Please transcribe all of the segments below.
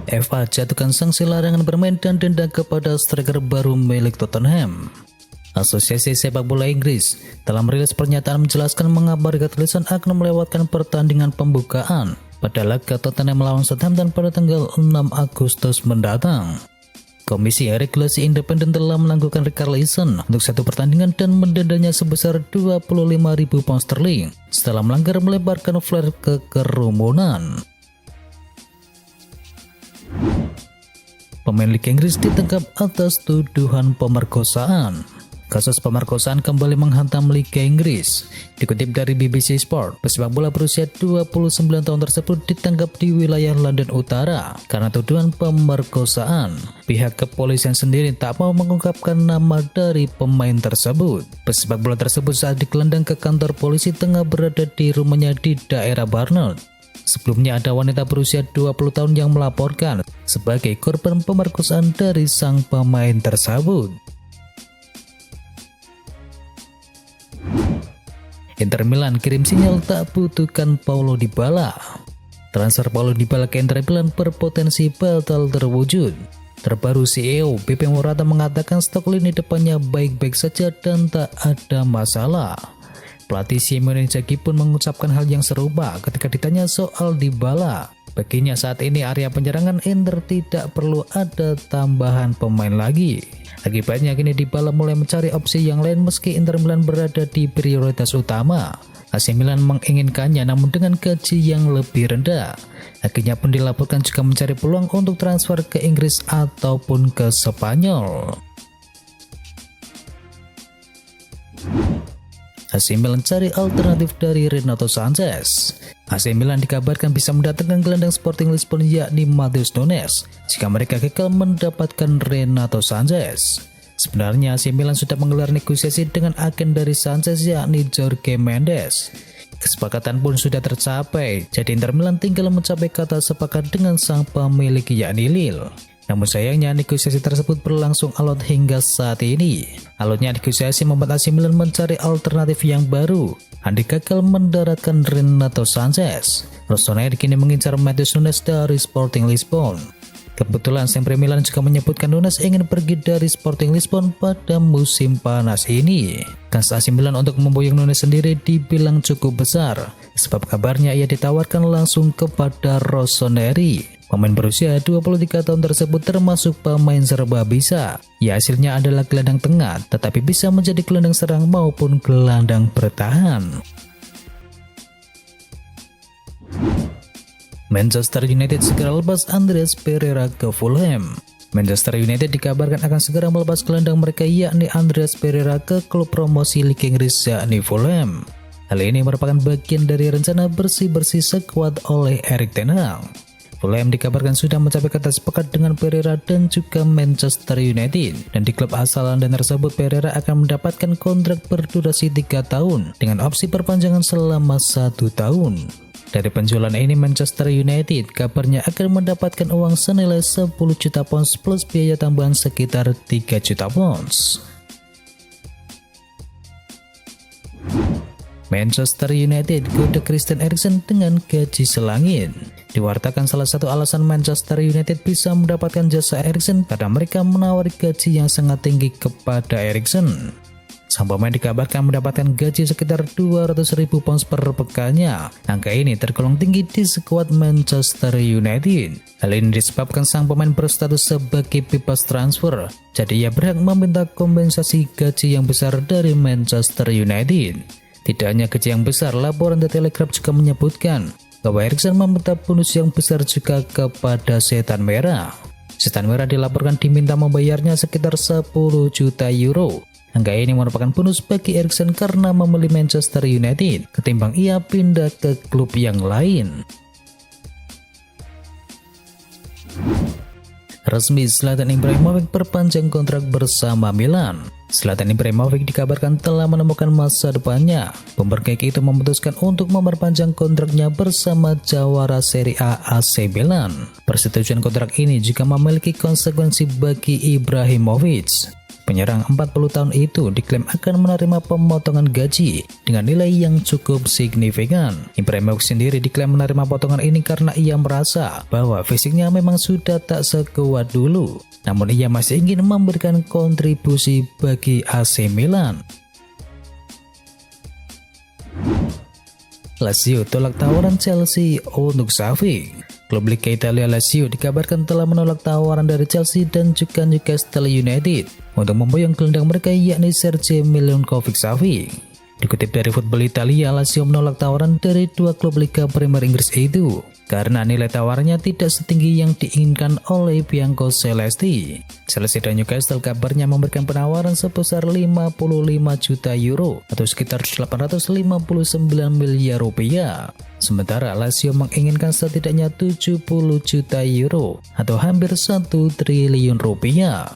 FA jatuhkan sanksi larangan bermain dan denda kepada striker baru milik Tottenham. Asosiasi Sepak Bola Inggris telah merilis pernyataan menjelaskan mengapa Ricardo akan melewatkan pertandingan pembukaan pada laga Tottenham melawan Southampton pada tanggal 6 Agustus mendatang. Komisi Regulasi Independen telah menangguhkan Richarlison untuk satu pertandingan dan mendendanya sebesar 25.000 pound sterling setelah melanggar melebarkan flare ke kerumunan. Pemain Liga Inggris ditangkap atas tuduhan pemerkosaan. Kasus pemerkosaan kembali menghantam Liga Inggris. Dikutip dari BBC Sport, pesepak bola berusia 29 tahun tersebut ditangkap di wilayah London Utara karena tuduhan pemerkosaan. Pihak kepolisian sendiri tak mau mengungkapkan nama dari pemain tersebut. Pesepak bola tersebut saat digelandang ke kantor polisi tengah berada di rumahnya di daerah Barnet. Sebelumnya ada wanita berusia 20 tahun yang melaporkan sebagai korban pemerkosaan dari sang pemain tersebut. Inter Milan kirim sinyal tak butuhkan Paulo Dybala. Transfer Paulo Dybala ke Inter Milan berpotensi batal terwujud. Terbaru CEO Pepe Morata mengatakan stok lini depannya baik-baik saja dan tak ada masalah. Pelatih Simone Inzaghi pun mengucapkan hal yang serupa ketika ditanya soal Dybala. Baginya saat ini area penyerangan Inter tidak perlu ada tambahan pemain lagi. Akibatnya kini Dybala mulai mencari opsi yang lain meski Inter Milan berada di prioritas utama. AC Milan menginginkannya namun dengan gaji yang lebih rendah. Akhirnya pun dilaporkan juga mencari peluang untuk transfer ke Inggris ataupun ke Spanyol. AC Milan cari alternatif dari Renato Sanches. AC Milan dikabarkan bisa mendatangkan gelandang Sporting Lisbon yakni Matheus Nunes jika mereka gagal mendapatkan Renato Sanches. Sebenarnya AC Milan sudah menggelar negosiasi dengan agen dari Sanches yakni Jorge Mendes. Kesepakatan pun sudah tercapai, jadi Inter Milan tinggal mencapai kata sepakat dengan sang pemilik yakni Lille. Namun sayangnya negosiasi tersebut berlangsung alot hingga saat ini. Alotnya negosiasi membuat AC Milan mencari alternatif yang baru. Andi gagal mendaratkan Renato Sanches. Rossoneri kini mengincar Matheus Nunes dari Sporting Lisbon. Kebetulan Sempre Milan juga menyebutkan Nunes ingin pergi dari Sporting Lisbon pada musim panas ini. Kans AC Milan untuk memboyong Nunes sendiri dibilang cukup besar, sebab kabarnya ia ditawarkan langsung kepada Rossoneri. Pemain berusia 23 tahun tersebut termasuk pemain serba bisa. Ya hasilnya adalah gelandang tengah, tetapi bisa menjadi gelandang serang maupun gelandang bertahan. Manchester United segera lepas Andreas Pereira ke Fulham. Manchester United dikabarkan akan segera melepas gelandang mereka yakni Andreas Pereira ke klub promosi Liga Inggris yakni Fulham. Hal ini merupakan bagian dari rencana bersih-bersih skuad oleh Erik ten Hag. Fulham dikabarkan sudah mencapai kata sepakat dengan Pereira dan juga Manchester United, dan di klub asal London tersebut Pereira akan mendapatkan kontrak berdurasi 3 tahun dengan opsi perpanjangan selama 1 tahun. Dari penjualan ini Manchester United kabarnya akan mendapatkan uang senilai 10 juta pounds plus biaya tambahan sekitar 3 juta pounds. Manchester United goda Christian Eriksen dengan gaji selangit. Diwartakan salah satu alasan Manchester United bisa mendapatkan jasa Eriksen karena mereka menawari gaji yang sangat tinggi kepada Eriksen. Sang pemain dikabarkan mendapatkan gaji sekitar 200.000 pounds per pekannya. Angka ini tergolong tinggi di skuad Manchester United. Hal ini disebabkan sang pemain berstatus sebagai bebas transfer, jadi ia berhak meminta kompensasi gaji yang besar dari Manchester United. Tidak hanya gaji yang besar, laporan The Telegraph juga menyebutkan bahwa Eriksen meminta bonus yang besar juga kepada Setan Merah. Setan Merah dilaporkan diminta membayarnya sekitar 10 juta euro. Angka ini merupakan bonus bagi Eriksen karena memilih Manchester United ketimbang ia pindah ke klub yang lain. Resmi Zlatan Ibrahimovic perpanjang kontrak bersama Milan. Zlatan Ibrahimovic dikabarkan telah menemukan masa depannya. Pemberkek itu memutuskan untuk memperpanjang kontraknya bersama jawara Serie A AC Milan. Persetujuan kontrak ini juga memiliki konsekuensi bagi Ibrahimovic. Penyerang 40 tahun itu diklaim akan menerima pemotongan gaji dengan nilai yang cukup signifikan. Ibrahimovic sendiri diklaim menerima potongan ini karena ia merasa bahwa fisiknya memang sudah tak sekuat dulu. Namun ia masih ingin memberikan kontribusi bagi AC Milan. Lazio tolak tawaran Chelsea untuk Xavi. Klub Liga Italia Lazio dikabarkan telah menolak tawaran dari Chelsea dan juga Newcastle United untuk memboyong gelandang mereka yakni Sergej Milinkovic-Savic. Dikutip dari Football Italia, Lazio menolak tawaran dari dua klub Liga Premier Inggris itu karena nilai tawarannya tidak setinggi yang diinginkan oleh Bianco Celesti. Chelsea dan Newcastle kabarnya memberikan penawaran sebesar 55 juta euro atau sekitar 859 miliar rupiah. Sementara Lazio menginginkan setidaknya 70 juta euro atau hampir 1 triliun rupiah.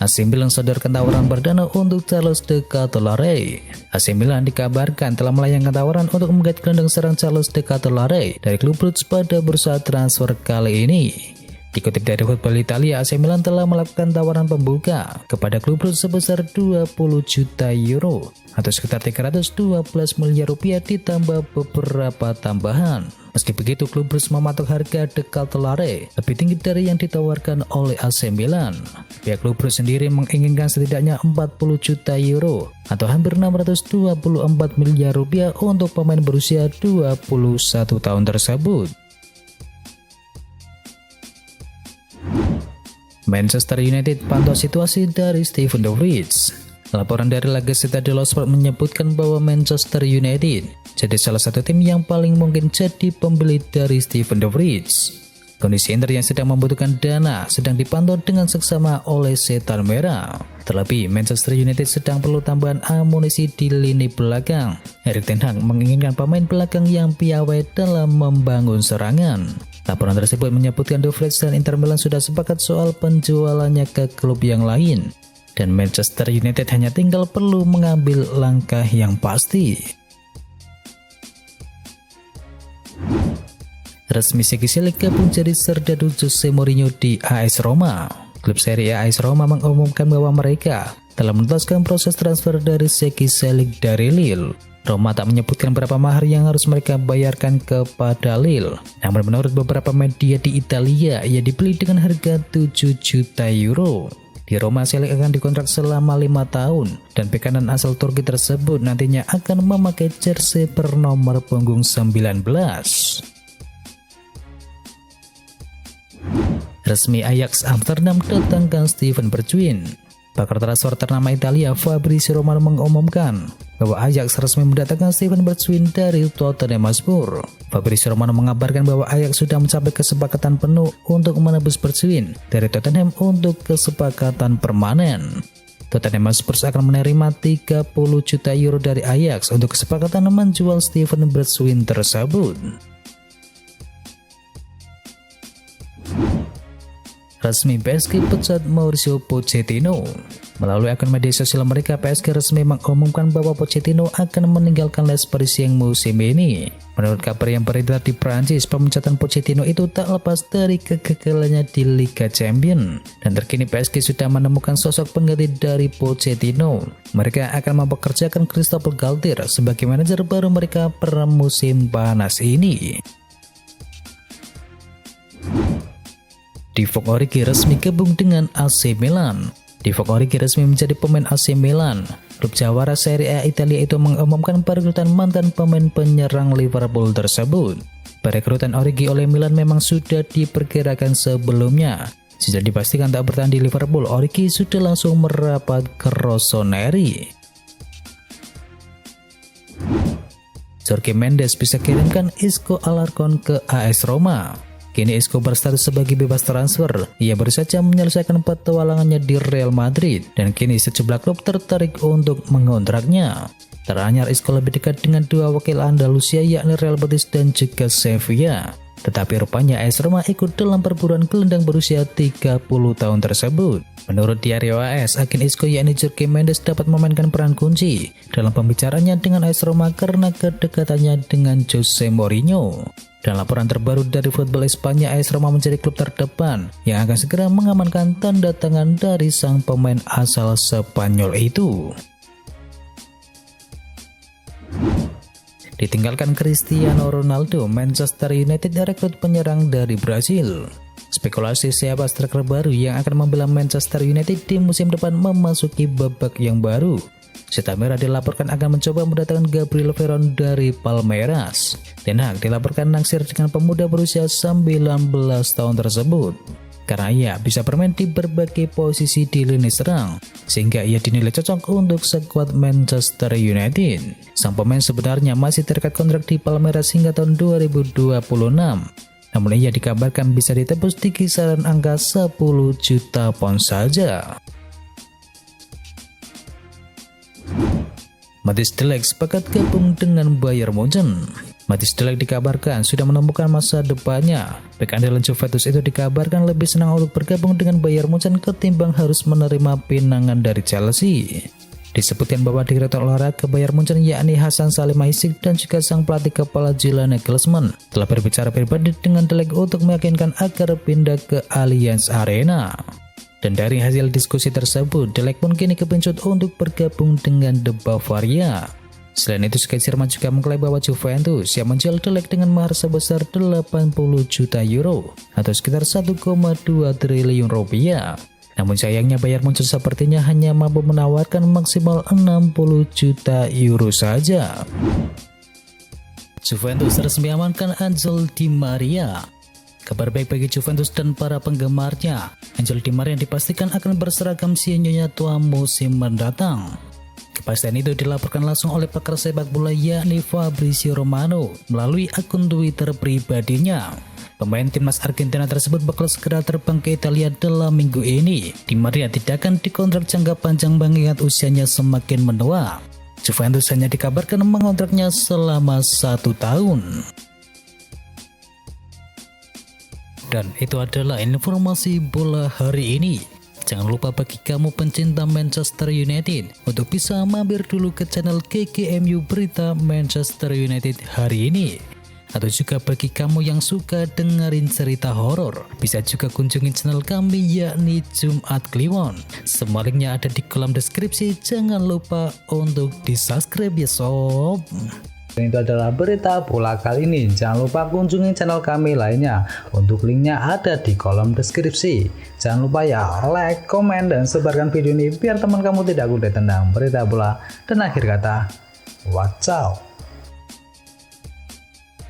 AC Milan sodorkan tawaran perdana untuk Carlos De Ketelaere. AC Milan dikabarkan telah melayangkan tawaran untuk menggait gelandang serang Carlos De Ketelaere dari klub Bruges pada bursa transfer kali ini. Dikutip dari Football Italia, AC Milan telah melakukan tawaran pembuka kepada klub Bruges sebesar 20 juta euro atau sekitar 312 miliar rupiah ditambah beberapa tambahan. Meski begitu, klub Bruges mematok harga De Ketelaere lebih tinggi dari yang ditawarkan oleh AC Milan. Pihak klub Bruges sendiri menginginkan setidaknya 40 juta euro atau hampir 624 miliar rupiah untuk pemain berusia 21 tahun tersebut. Manchester United pantau situasi dari Steven De Vrij. Laporan dari La Gazzetta dello Sport menyebutkan bahwa Manchester United jadi salah satu tim yang paling mungkin jadi pembeli dari Steven De Vrij. Kondisi Inter yang sedang membutuhkan dana sedang dipantau dengan seksama oleh Setan Merah. Terlebih, Manchester United sedang perlu tambahan amunisi di lini belakang. Erik ten Hag menginginkan pemain belakang yang piawai dalam membangun serangan. Laporan tersebut menyebutkan De Vrij dan Inter Milan sudah sepakat soal penjualannya ke klub yang lain. Dan Manchester United hanya tinggal perlu mengambil langkah yang pasti. Resmi Seki Selic gabung jadi serdadu Jose Mourinho di AS Roma. Klub Serie A AS Roma mengumumkan bahwa mereka telah menuntaskan proses transfer dari Seki Selic dari Lille. Roma tak menyebutkan berapa mahar yang harus mereka bayarkan kepada Lille. Namun menurut beberapa media di Italia, ia dibeli dengan harga 7 juta euro. Di Roma, Selic akan dikontrak selama 5 tahun dan bek kanan asal Turki tersebut nantinya akan memakai jersey bernomor punggung 19. Resmi Ajax Amsterdam datangkan Steven Bergwijn. Pakar transfer ternama Italia Fabrizio Romano mengumumkan bahwa Ajax resmi mendatangkan Steven Bergwijn dari Tottenham Hotspur. Fabrizio Romano mengabarkan bahwa Ajax sudah mencapai kesepakatan penuh untuk menebus Bergwijn dari Tottenham untuk kesepakatan permanen. Tottenham Hotspur akan menerima 30 juta euro dari Ajax untuk kesepakatan menjual Steven Bergwijn tersebut. Resmi PSG pecat Mauricio Pochettino. Melalui akun media sosial mereka, PSG resmi mengumumkan bahwa Pochettino akan meninggalkan Les Parisiens musim ini. Menurut kabar yang beredar di Prancis, pemecatan Pochettino itu tak lepas dari kegagalannya di Liga Champions. Dan terkini PSG sudah menemukan sosok pengganti dari Pochettino. Mereka akan mempekerjakan Christophe Galtier sebagai manajer baru mereka per musim panas ini. Divock Origi resmi gabung dengan AC Milan. Divock Origi resmi menjadi pemain AC Milan. Klub jawara Serie A Italia itu mengumumkan perekrutan mantan pemain penyerang Liverpool tersebut. Perekrutan Origi oleh Milan memang sudah diperkirakan sebelumnya. Sejak dipastikan tak bertahan di Liverpool, Origi sudah langsung merapat ke Rossoneri. Jorge Mendes bisa kirimkan Isco Alarcon ke AS Roma. Kini Isco berstatus sebagai bebas transfer. Ia baru saja menyelesaikan petualangannya di Real Madrid dan kini sejumlah klub tertarik untuk mengontraknya. Teranyar Isco lebih dekat dengan dua wakil Andalusia yakni Real Betis dan juga Sevilla. Tetapi rupanya AS Roma ikut dalam perburuan gelandang berusia 30 tahun tersebut. Menurut Diario AS, agen Isco yakni Jorge Mendes dapat memainkan peran kunci dalam pembicaranya dengan AS Roma karena kedekatannya dengan Jose Mourinho. Dan laporan terbaru dari Football Espanya, AS Roma menjadi klub terdepan yang akan segera mengamankan tanda tangan dari sang pemain asal Spanyol itu. Ditinggalkan Cristiano Ronaldo, Manchester United rekrut penyerang dari Brasil. Spekulasi siapa striker baru yang akan membela Manchester United di musim depan memasuki babak yang baru. Zeta Merah dilaporkan akan mencoba mendatangkan Gabriel Veron dari Palmeiras. Ten Hag dilaporkan naksir dengan pemuda berusia 19 tahun tersebut karena ia bisa bermain di berbagai posisi di lini serang, sehingga ia dinilai cocok untuk skuad Manchester United. Sang pemain sebenarnya masih terikat kontrak di Palmeiras hingga tahun 2026, namun ia dikabarkan bisa ditebus di kisaran angka 10 juta pound saja. Matthijs de Ligt sepakat gabung dengan Bayern Munchen. Matthijs de Ligt dikabarkan sudah menemukan masa depannya. Bek andalan Juventus itu dikabarkan lebih senang untuk bergabung dengan Bayern Munchen ketimbang harus menerima pinangan dari Chelsea. Disebutkan bahwa direktur olahraga Bayern Munchen yakni Hasan Salihamidzic dan juga sang pelatih kepala Julian Nagelsmann telah berbicara pribadi dengan de Ligt untuk meyakinkan agar pindah ke Allianz Arena. Dan dari hasil diskusi tersebut, de Ligt pun kini kepincut untuk bergabung dengan The Bavaria. Selain itu, Sky Jerman juga mengklaim bahwa Juventus siap menjual de Ligt dengan mahar sebesar 80 juta euro atau sekitar 1,2 triliun rupiah. Namun sayangnya Bayern Munchen sepertinya hanya mampu menawarkan maksimal 60 juta euro saja. Juventus resmi amankan Angel Di Maria. Kabar baik bagi Juventus dan para penggemarnya, Angel Di Maria dipastikan akan berseragam Sinyonya tua musim mendatang. Kepastian itu dilaporkan langsung oleh pakar sepak bola yakni Fabrizio Romano melalui akun Twitter pribadinya. Pemain timnas Argentina tersebut bakal segera terbang ke Italia dalam minggu ini. Di Maria tidak akan dikontrak jangka panjang mengingat usianya semakin menua. Juventus hanya dikabarkan mengontraknya selama 1 tahun. Dan itu adalah informasi bola hari ini. Jangan lupa bagi kamu pencinta Manchester United untuk bisa mampir dulu ke channel KKMU Berita Manchester United hari ini. Atau juga bagi kamu yang suka dengerin cerita horor, bisa juga kunjungi channel kami yakni Jumat Kliwon. Semua linknya ada di kolom deskripsi. Jangan lupa untuk di subscribe ya sob. Itu adalah berita bola kali ini. Jangan lupa kunjungi channel kami lainnya. Untuk linknya ada di kolom deskripsi. Jangan lupa ya like, komen, dan sebarkan video ini biar teman kamu tidak kudet tentang berita bola. Dan akhir kata, wacau.